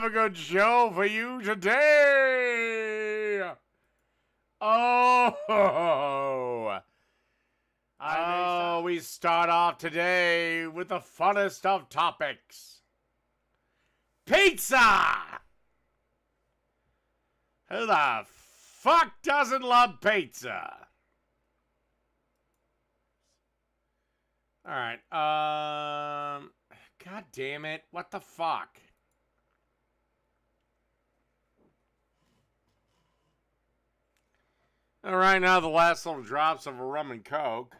have a good show for you today. We start off today with the funnest of topics. Pizza! Who the fuck doesn't love pizza? Alright, God damn it. What the fuck? Alright, now the last little drops of a rum and coke.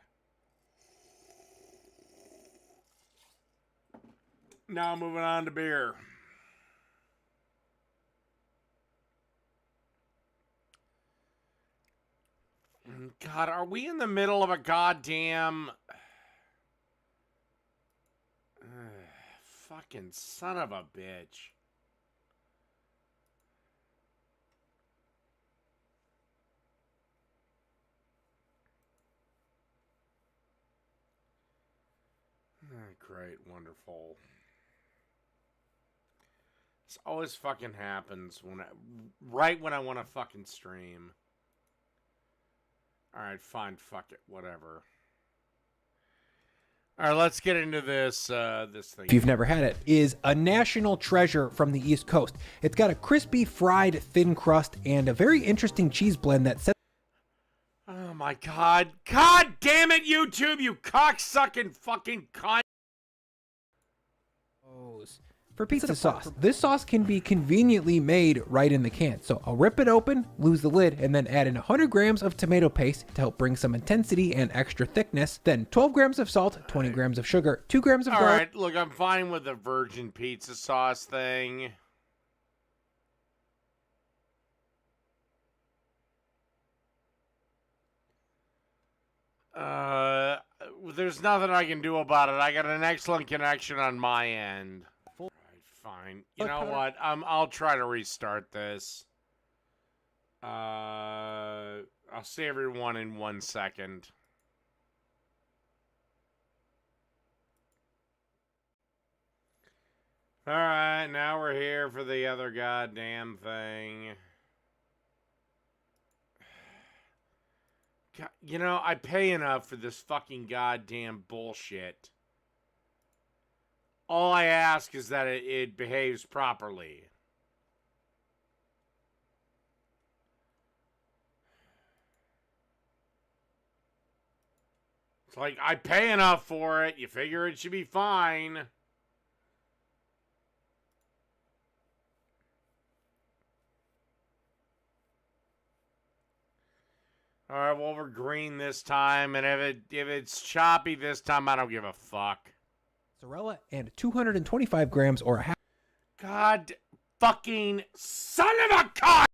Now moving on to beer. God, are we in the middle of a goddamn... fucking son of a bitch. Great, wonderful. This always fucking happens right when I want to fucking stream. Alright, fine, fuck it, whatever. Alright, let's get into this this thing. If you've never had it, is a national treasure from the East Coast. It's got a crispy, fried, thin crust and a very interesting cheese blend that sets... Oh my god. God damn it, YouTube, you cocksucking fucking cunt. For pizza sauce. This sauce can be conveniently made right in the can. So I'll rip it open, lose the lid, and then add in 100 grams of tomato paste to help bring some intensity and extra thickness. Then 12 grams of salt, 20 grams of sugar, 2 grams of garlic. Alright, look, I'm fine with the virgin pizza sauce thing. There's nothing I can do about it. I got an excellent connection on my end. Alright, fine. You know what? I'll try to restart this. I'll see everyone in 1 second. Alright, now we're here for the other goddamn thing. You know, I pay enough for this fucking goddamn bullshit. All I ask is that it behaves properly. It's like, I pay enough for it. You figure it should be fine. Alright, well, we're green this time, and if it's choppy this time, I don't give a fuck. Mozzarella and 225 grams or a half. God fucking son of a cock!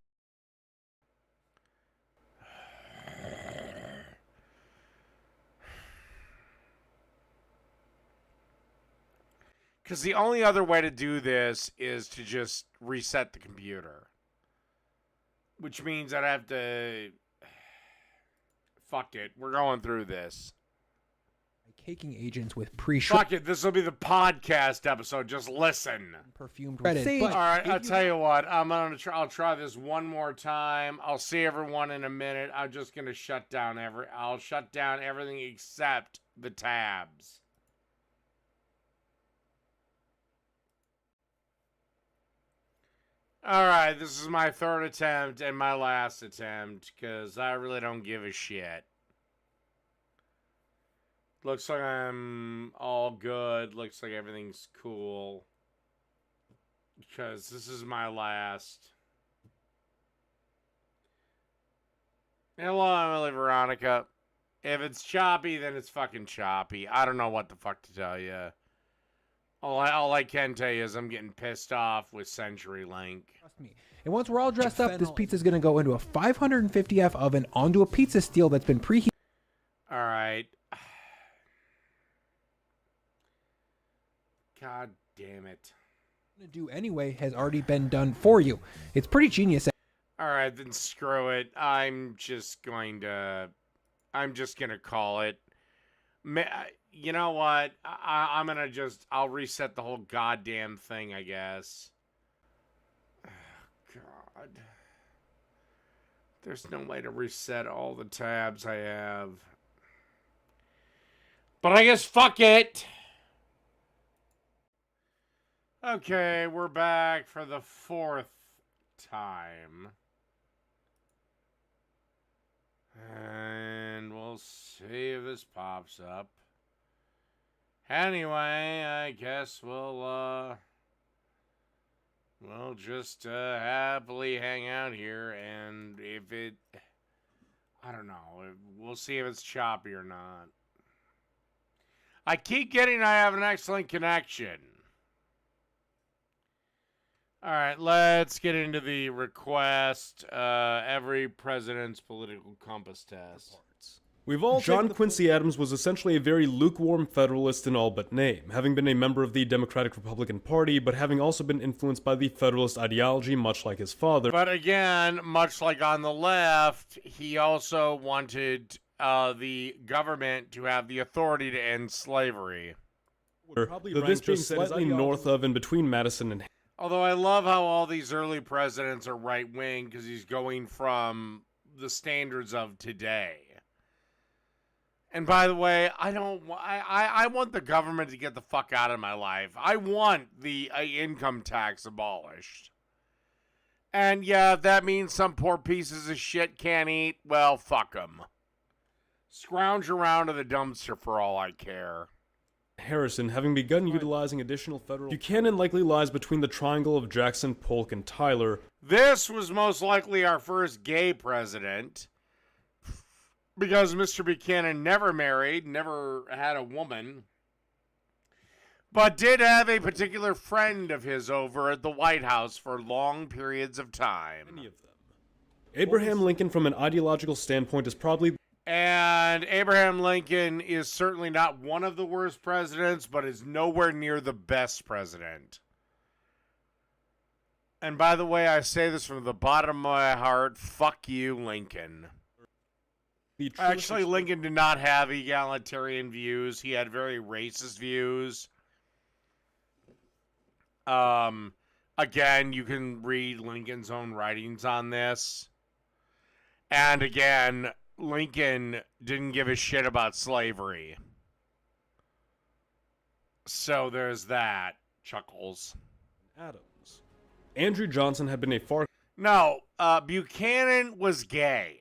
Because the only other way to do this is to just reset the computer. Which means I'd have to... Fuck it. We're going through this. Caking agents with pre... Fuck it. This will be the podcast episode. Just listen. Perfumed with sage. All right. I'll tell you what. I'll try this one more time. I'll see everyone in a minute. I'm just going to shut down I'll shut down everything except the tabs. Alright, this is my third attempt and my last attempt, because I really don't give a shit. Looks like I'm all good. Looks like everything's cool. Because this is my last. Hello, Emily Veronica. If it's choppy, then it's fucking choppy. I don't know what the fuck to tell you. All I can tell you is I'm getting pissed off with CenturyLink. Trust me. And once we're all dressed up, this pizza is going to go into a 550F oven onto a pizza steel that's been preheated. All right. God damn it. To do anyway has already been done for you. It's pretty genius. All right, then screw it. I'm just gonna call it. You know what? I'll reset the whole goddamn thing, I guess. God. There's no way to reset all the tabs I have. But I guess fuck it. Okay, we're back for the 4th time. And we'll see if this pops up. Anyway, I guess we'll just happily hang out here, and if it, I don't know, we'll see if it's choppy or not. I keep getting I have an excellent connection. All right, let's get into the request. Every president's political compass test. We've all John Quincy Adams was essentially a very lukewarm Federalist in all but name, having been a member of the Democratic Republican Party, but having also been influenced by the Federalist ideology, much like his father. But again, much like on the left, he also wanted the government to have the authority to end slavery. Though this being slightly north of and between Madison and... Although I love how all these early presidents are right-wing because he's going from the standards of today. And by the way, I want the government to get the fuck out of my life. I want the income tax abolished. And yeah, if that means some poor pieces of shit can't eat, well, fuck them. Scrounge around to the dumpster for all I care. Harrison, having begun utilizing additional federal... Buchanan likely lies between the triangle of Jackson, Polk, and Tyler. This was most likely our first gay president. Because Mr. Buchanan never married, never had a woman, but did have a particular friend of his over at the White House for long periods of time. Many of them. Abraham Lincoln, from an ideological standpoint, is probably... And Abraham Lincoln is certainly not one of the worst presidents, but is nowhere near the best president. And by the way, I say this from the bottom of my heart, fuck you, Lincoln. Actually, Lincoln did not have egalitarian views. He had very racist views. Again, you can read Lincoln's own writings on this. And again, Lincoln didn't give a shit about slavery. So there's that. Chuckles. Adams. Andrew Johnson had been a far... No, Buchanan was gay.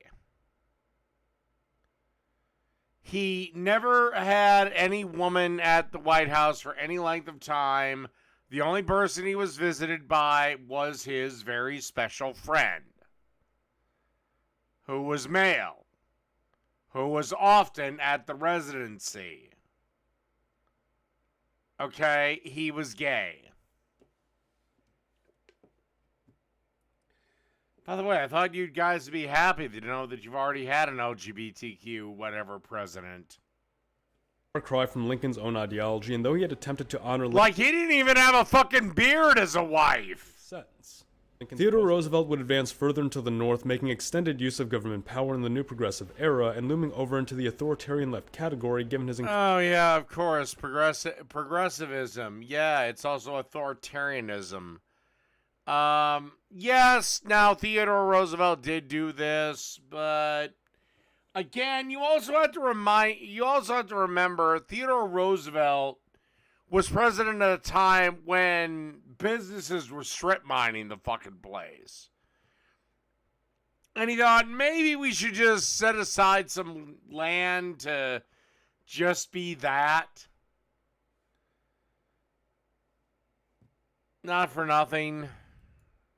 He never had any woman at the White House for any length of time. The only person he was visited by was his very special friend, who was male, who was often at the residency. Okay, he was gay. By the way, I thought you guys would be happy to know that you've already had an LGBTQ whatever president. Cry from Lincoln's own ideology, and though he had attempted to honor... Like, he didn't even have a fucking beard as a wife! Theodore Roosevelt would advance further into the North, making extended use of government power in the new progressive era, and looming over into the authoritarian left category, given his... Oh, yeah, of course. Progressivism. Yeah, it's also authoritarianism. Yes, now Theodore Roosevelt did do this, but again, you also have to remember Theodore Roosevelt was president at a time when businesses were strip mining the fucking place. And he thought maybe we should just set aside some land to just be that. Not for nothing.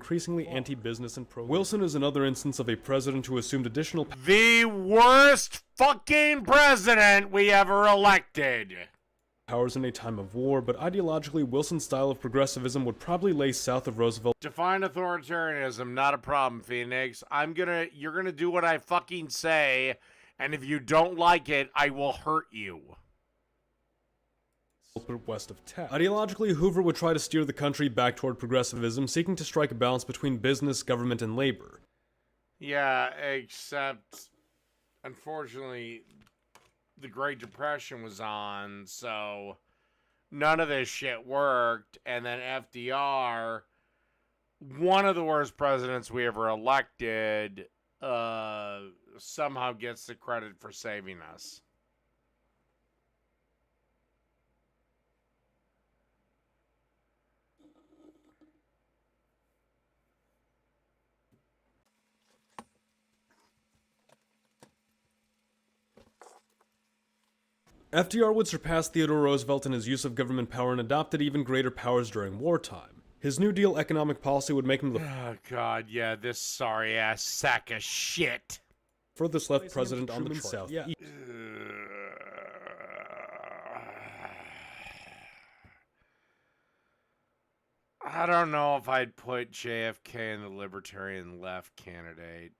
Increasingly anti-business and pro. Wilson is another instance of a president who assumed additional... The worst fucking president we ever elected. ...powers in a time of war, but ideologically, Wilson's style of progressivism would probably lay south of Roosevelt. Define authoritarianism, not a problem, Phoenix. You're gonna do what I fucking say, and if you don't like it, I will hurt you. West of Taft. Ideologically, Hoover would try to steer the country back toward progressivism, seeking to strike a balance between business, government, and labor. Yeah, except, unfortunately, the Great Depression was on, so none of this shit worked, and then FDR one of the worst presidents we ever elected somehow gets the credit for saving us. FDR would surpass Theodore Roosevelt in his use of government power and adopted even greater powers during wartime. His New Deal economic policy would make him the Oh, God, yeah, this sorry-ass sack of shit. furthest left president on the South. Yeah. I don't know if I'd put JFK in the Libertarian left candidate.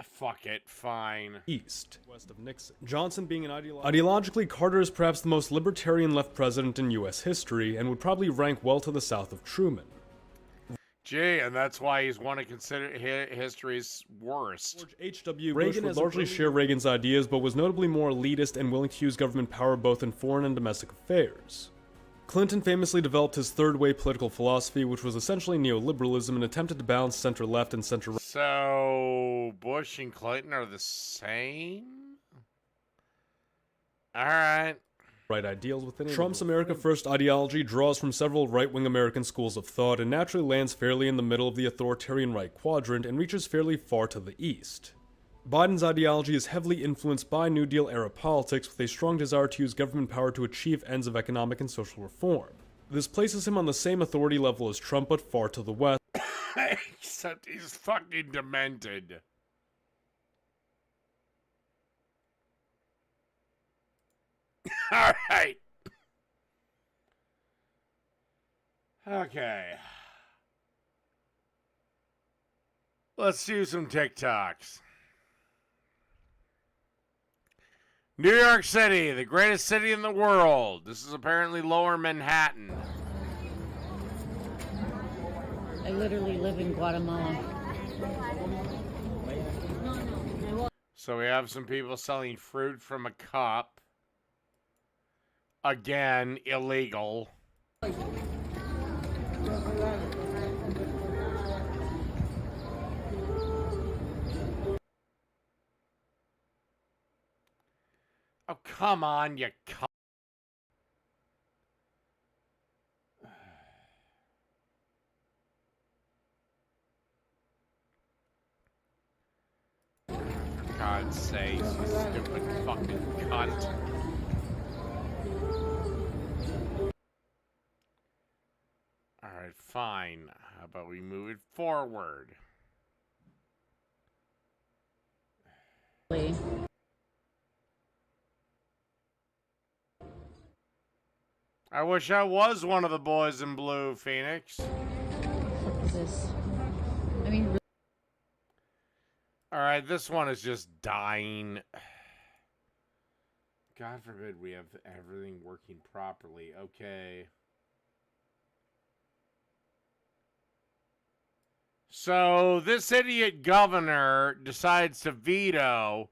Fuck it, fine. East, west of Nixon. Johnson being an ideologically, Carter is perhaps the most libertarian left president in U.S. history, and would probably rank well to the south of Truman. Gee, and that's why he's one of history's worst. George H.W. Reagan would largely share Reagan's ideas, but was notably more elitist and willing to use government power both in foreign and domestic affairs. Clinton famously developed his third-way political philosophy, which was essentially neoliberalism, and attempted to balance center-left and center-right. So, Bush and Clinton are the same? Alright. Right ideals within Trump's America First ideology draws from several right-wing American schools of thought and naturally lands fairly in the middle of the authoritarian right quadrant and reaches fairly far to the east. Biden's ideology is heavily influenced by New Deal-era politics with a strong desire to use government power to achieve ends of economic and social reform. This places him on the same authority level as Trump, but far to the west. Except he's fucking demented. Alright. Okay. Let's do some TikToks. New York City, the greatest city in the world. This is apparently Lower Manhattan. I literally live in Guatemala. So we have some people selling fruit from a cup. Again, illegal. Oh, come on, you cunt. For God's sake, you stupid fucking cunt. Alright, fine. How about we move it forward? I wish I was one of the boys in blue, Phoenix. What is this? I mean, Alright, this one is just dying. God forbid we have everything working properly. Okay. So, this idiot governor decides to veto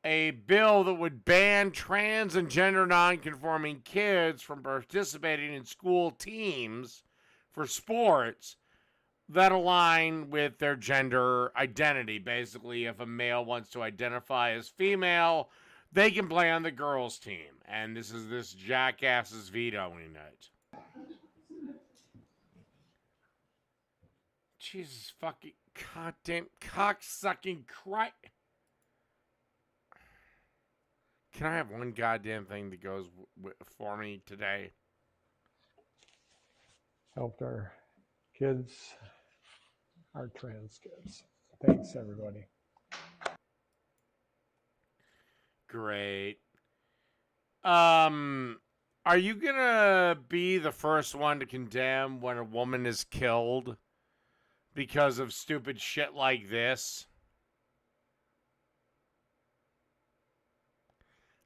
a bill that would ban trans and gender nonconforming kids from participating in school teams for sports that align with their gender identity. Basically, if a male wants to identify as female, they can play on the girls' team. And this is this jackass's vetoing it. Jesus fucking goddamn cocksucking Christ. Can I have one goddamn thing that goes for me today? Helped our kids, our trans kids. Thanks, everybody. Great. Are you gonna be the first one to condemn when a woman is killed because of stupid shit like this?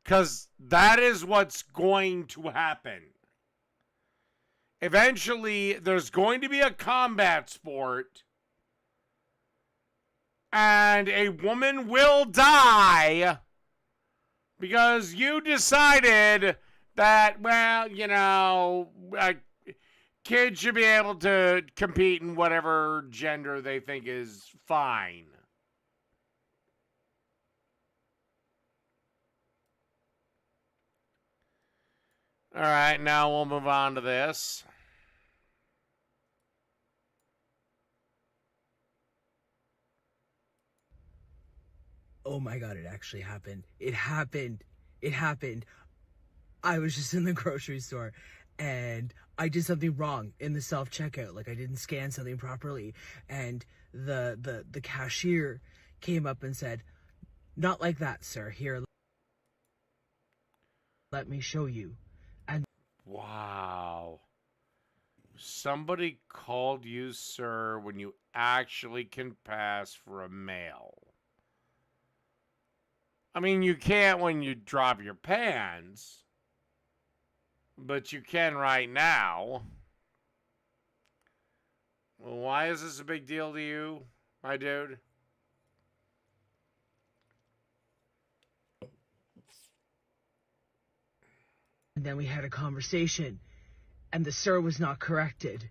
Because that is what's going to happen. Eventually, there's going to be a combat sport, and a woman will die because you decided that, well, you know, kids should be able to compete in whatever gender they think is fine. All right, now we'll move on to this. Oh my God, it actually happened. It happened. It happened. I was just in the grocery store and I did something wrong in the self-checkout. Like I didn't scan something properly. And the cashier came up and said, "Not like that, sir. Here, let me show you." And wow. Somebody called you sir when you actually can pass for a male. I mean, you can't when you drop your pants, but you can right now. Well, why is this a big deal to you, my dude? then we had a conversation and the sir was not corrected.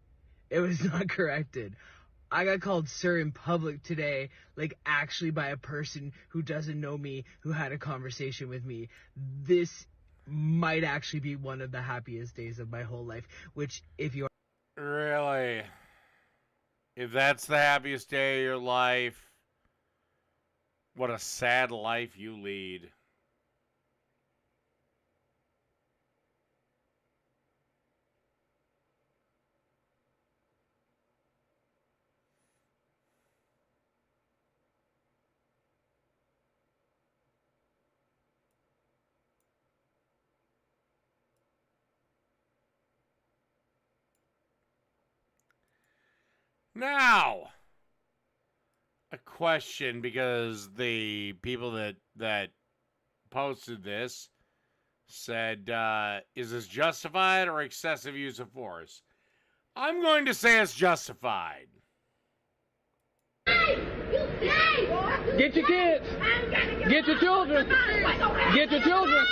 It was not corrected. I got called sir in public today, like actually by a person who doesn't know me, who had a conversation with me. This might actually be one of the happiest days of my whole life, which if you're... Really? If that's the happiest day of your life, what a sad life you lead. Now, a question, because the people that posted this said, is this justified or excessive use of force? I'm going to say it's justified. Get your kids. Get your children. Get your children.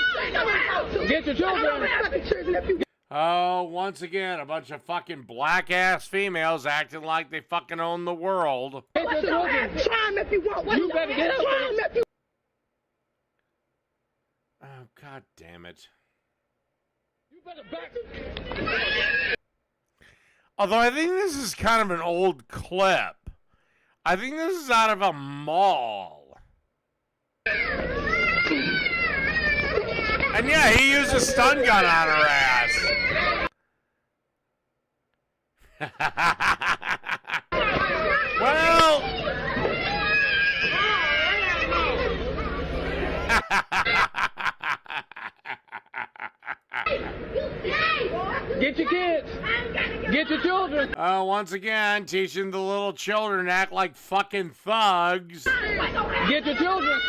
Get your children. Oh, once again, a bunch of fucking black-ass females acting like they fucking own the world. Get your children. Try them if you want. You better get out there. Oh, god damn it. You better back. Although I think this is kind of an old clip. I think this is out of a mall. And yeah, he used a stun gun on her ass. Well. Get your kids. Get your children. Once again, teaching the little children to act like fucking thugs. Get your children.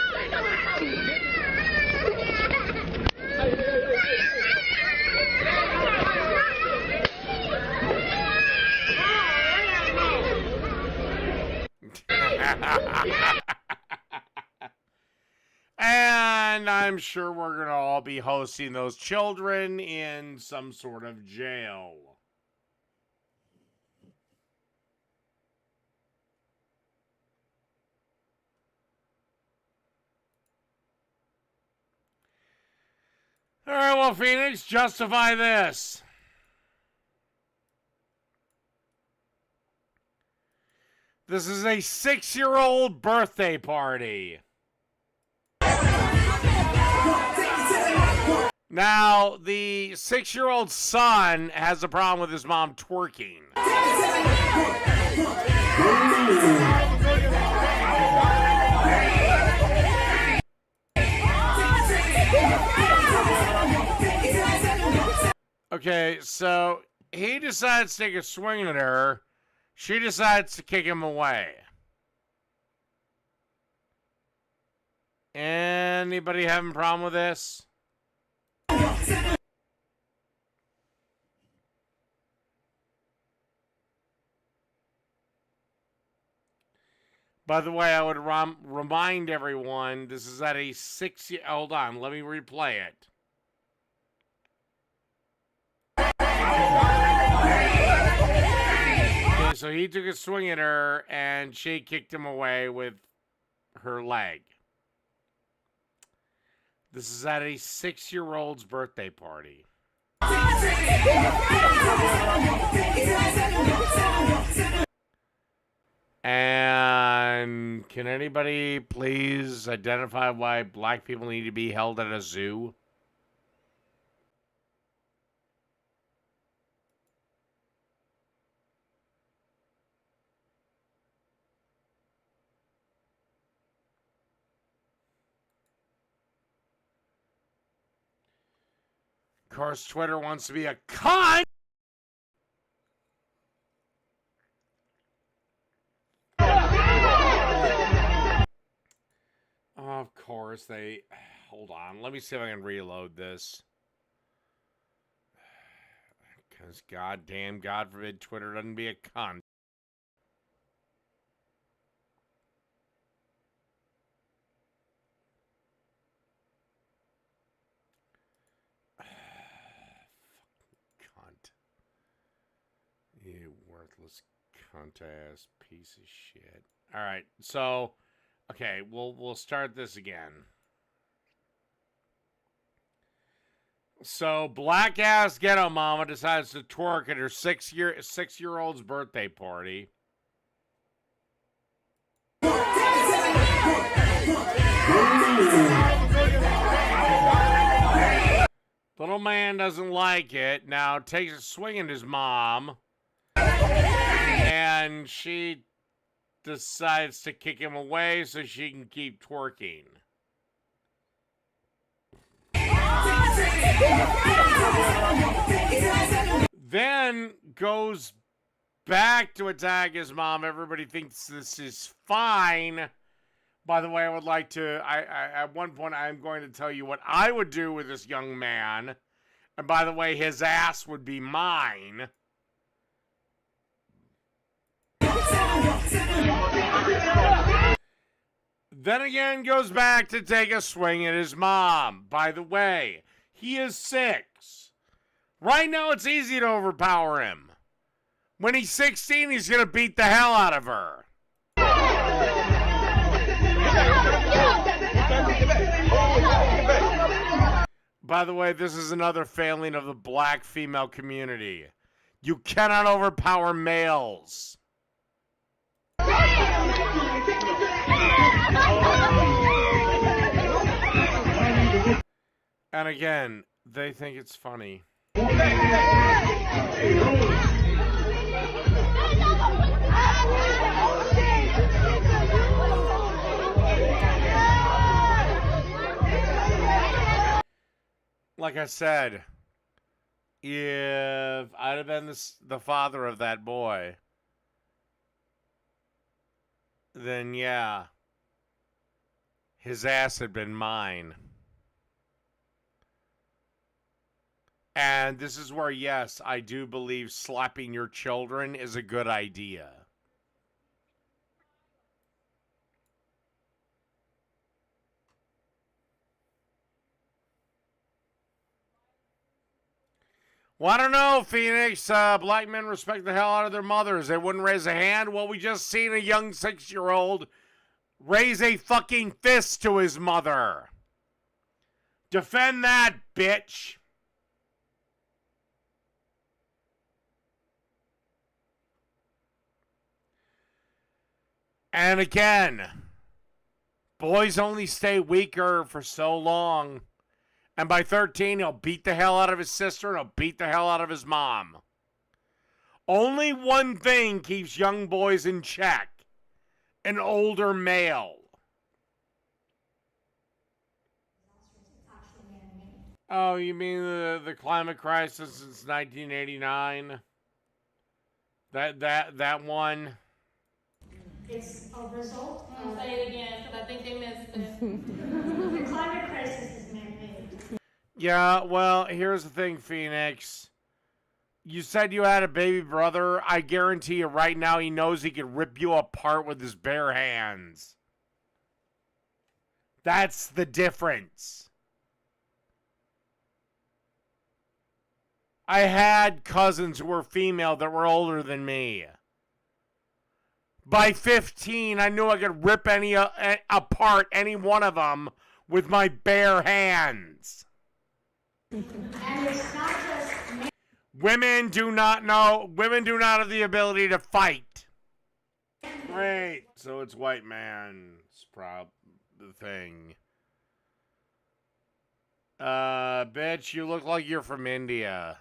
And I'm sure we're going to all be hosting those children in some sort of jail. All right, well, Phoenix, justify this. This is a 6-year-old birthday party. Now, the 6-year-old son has a problem with his mom twerking. Okay, so he decides to take a swing at her. She decides to kick him away. Anybody having a problem with this? By the way, I would remind everyone, this is at a 6-year... Hold on, let me replay it. so he took a swing at her, and she kicked him away with her leg. This is at a 6-year-old's birthday party. And can anybody please identify why black people need to be held at a zoo? Of course, Twitter wants to be a cunt. Of course, they... Hold on. Let me see if I can reload this. Because goddamn, God forbid, Twitter doesn't be a cunt. Cunt. You worthless cunt-ass piece of shit. Alright, so... Okay, we'll start this again. So, black ass ghetto mama decides to twerk at her 6-year-old's birthday party. Little man doesn't like it. Now takes a swing at his mom, and she decides to kick him away so she can keep twerking. Then goes back to attack his mom. Everybody thinks this is fine. By the way, I would like to, at one point, I'm going to tell you what I would do with this young man. And by the way, his ass would be mine. Then again goes back to take a swing at his mom. By the way, he is 6. Right now it's easy to overpower him. When he's 16, he's going to beat the hell out of her. By the way, this is another failing of the black female community. You cannot overpower males. And again, they think it's funny. Like I said, if I'd have been the father of that boy, then yeah, his ass had been mine. And this is where, yes, I do believe slapping your children is a good idea. Well, I don't know, Phoenix. Black men respect the hell out of their mothers. They wouldn't raise a hand. Well, we just seen a young 6-year-old raise a fucking fist to his mother. Defend that, bitch. And again, boys only stay weaker for so long. And by 13, he'll beat the hell out of his sister and he'll beat the hell out of his mom. Only one thing keeps young boys in check. An older male. Oh, you mean the climate crisis since 1989? That one? It's a result I'm gonna say it again because I think they missed it. the climate crisis is man-made. Yeah, well, here's the thing, Phoenix. You said you had a baby brother. I guarantee you right now he knows he could rip you apart with his bare hands. That's the difference. I had cousins who were female that were older than me. By 15, I knew I could rip apart any one of them with my bare hands. And it's not just Women do not have the ability to fight. Great. So it's white man's the thing. Bitch, you look like you're from India.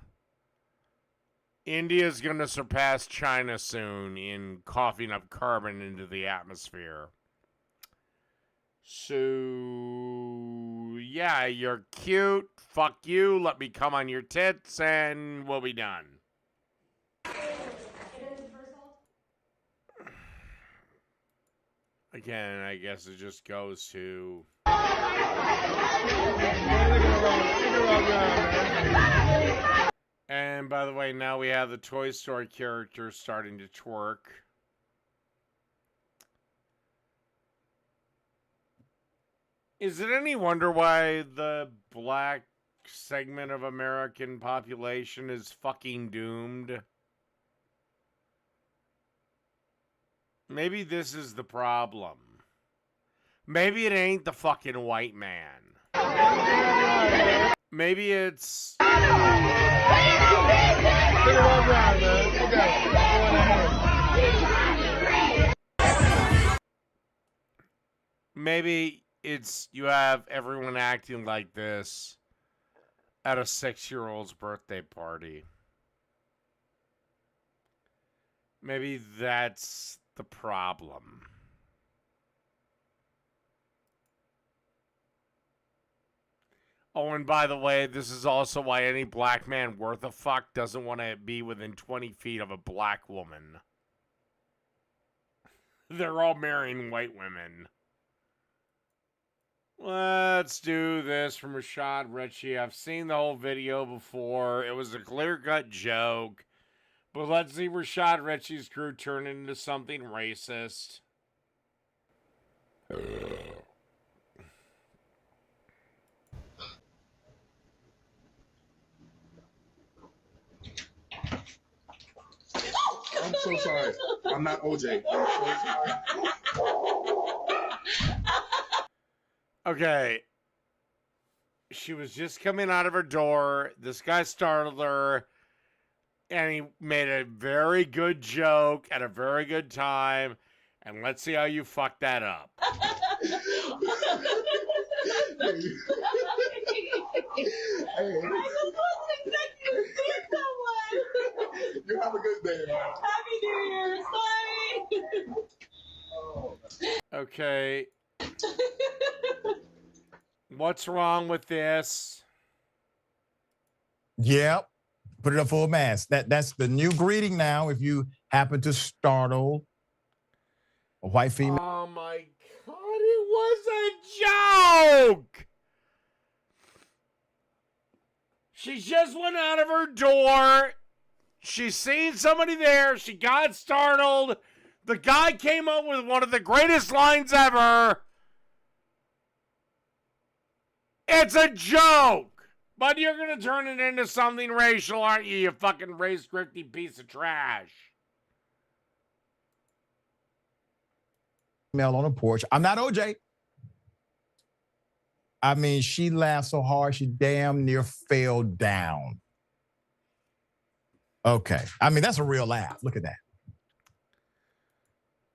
India's gonna surpass China soon in coughing up carbon into the atmosphere. So, yeah, you're cute. Fuck you. Let me come on your tits and we'll be done. Again, I guess it just goes to... And by the way, now we have the Toy Story characters starting to twerk. Is it any wonder why the black segment of American population is fucking doomed? Maybe this is the problem. Maybe it ain't the fucking white man. Maybe it's... Maybe it's you have everyone acting like this at a 6-year-old's birthday party. Maybe that's the problem. Oh, and by the way, this is also why any black man worth a fuck doesn't want to be within 20 feet of a black woman. They're all marrying white women. Let's do this from Rashad Ritchie. I've seen the whole video before. It was a clear-cut joke. But let's see Rashad Ritchie's crew turn into something racist. I'm so sorry. I'm not OJ. I'm so sorry. Okay. She was just coming out of her door. This guy startled her. And he made a very good joke at a very good time. And let's see how you fuck that up. You have a good day, man. Happy New Year. Sorry. Okay. What's wrong with this? Yep. Put it up full mass. That's the new greeting now. If you happen to startle a white female. Oh my God, it was a joke. She just went out of her door. She seen somebody there. She got startled. The guy came up with one of the greatest lines ever. It's a joke. But you're going to turn it into something racial, aren't you, you fucking race-grifty piece of trash? Female on the porch. I'm not OJ. I mean, she laughed so hard, she damn near fell down. Okay. I mean, that's a real laugh. Look at that.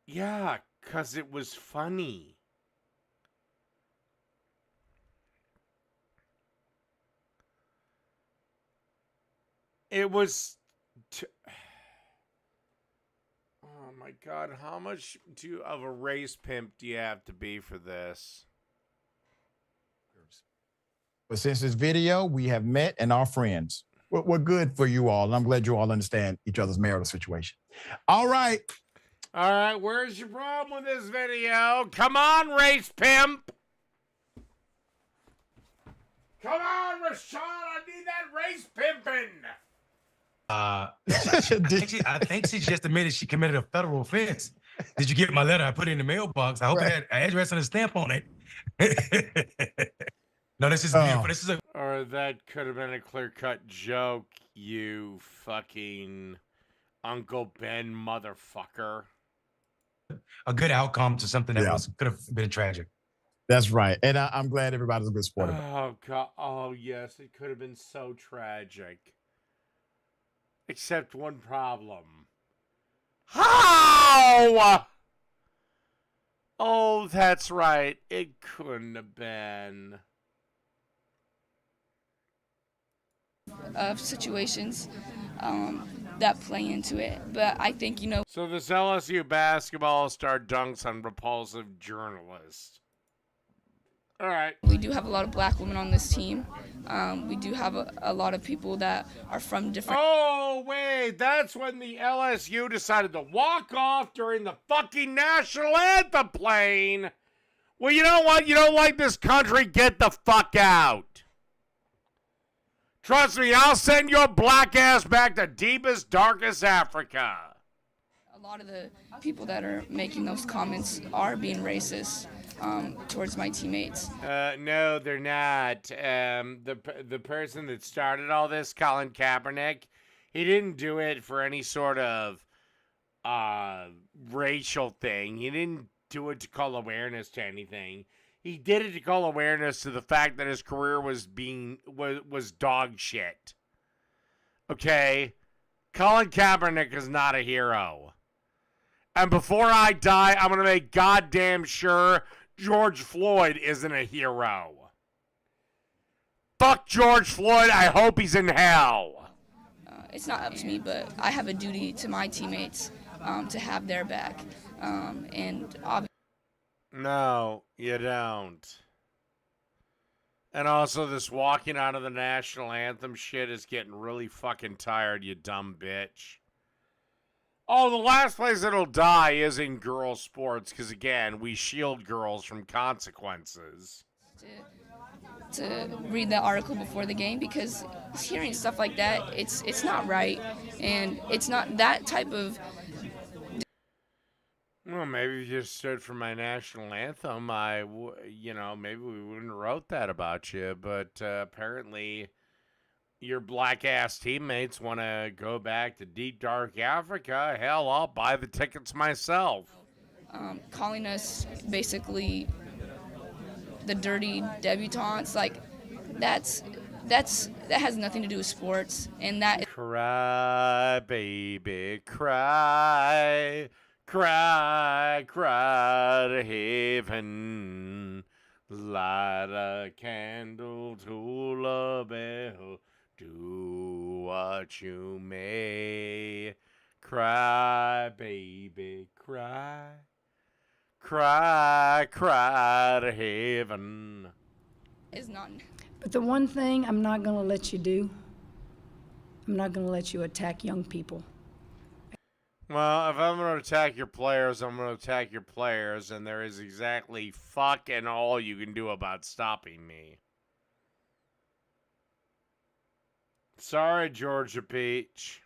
Yeah, because it was funny. It was... Oh my God, how much of a race pimp do you have to be for this? But since this video, we have met and are friends. We're good for you all. And I'm glad you all understand each other's marital situation. All right. All right, where's your problem with this video? Come on, race pimp. Come on, Rashad, I need that race pimping. I think she just admitted she committed a federal offense. Did you get my letter? I put it in the mailbox. I hope it had an address and a stamp on it. No, this is beautiful. This is a... Or that could have been a clear-cut joke, you fucking Uncle Ben motherfucker. a good outcome to something that Yeah. could have been tragic. That's right. And I'm glad everybody's a good sport about it. Oh god. Oh yes, it could have been so tragic. Except one problem. How? Oh, that's right. It couldn't have been. Of situations that play into it. But I think, So this LSU basketball star dunks on repulsive journalist. All right. we do have a lot of black women on this team. We do have a lot of people that are from different... Oh, wait. That's when the LSU decided to walk off during the fucking national anthem playing. Well, you know what? You don't like this country? Get the fuck out. Trust me, I'll send your black ass back to deepest, darkest Africa. A lot of the people that are making those comments are being racist towards my teammates. No, they're not. The person that started all this, Colin Kaepernick, he didn't do it for any sort of racial thing. He didn't do it to call awareness to anything. He did it to call awareness to the fact that his career was dog shit. Okay? Colin Kaepernick is not a hero. And before I die, I'm going to make goddamn sure George Floyd isn't a hero. Fuck George Floyd. I hope he's in hell. It's not up to me, but I have a duty to my teammates to have their back. And obviously, no, you don't. And also, this walking out of the national anthem shit is getting really fucking tired, you dumb bitch. Oh, the last place it'll die is in girls' sports, because again, we shield girls from consequences. to read the article before the game, because hearing stuff like that, it's not right, and it's not that type of... Well, maybe if you just stood for my national anthem, maybe we wouldn't have wrote that about you. But apparently, your black-ass teammates want to go back to deep, dark Africa. Hell, I'll buy the tickets myself. Calling us basically the dirty debutantes, like that has nothing to do with sports, and that... Cry, baby, cry. Cry, cry to heaven, light a candle to the bell, do what you may. Cry, baby, cry. Cry, cry to heaven. Is not... But the one thing I'm not going to let you do, I'm not going to let you attack young people. Well, if I'm going to attack your players, I'm going to attack your players, and there is exactly fucking all you can do about stopping me. Sorry, Georgia Peach.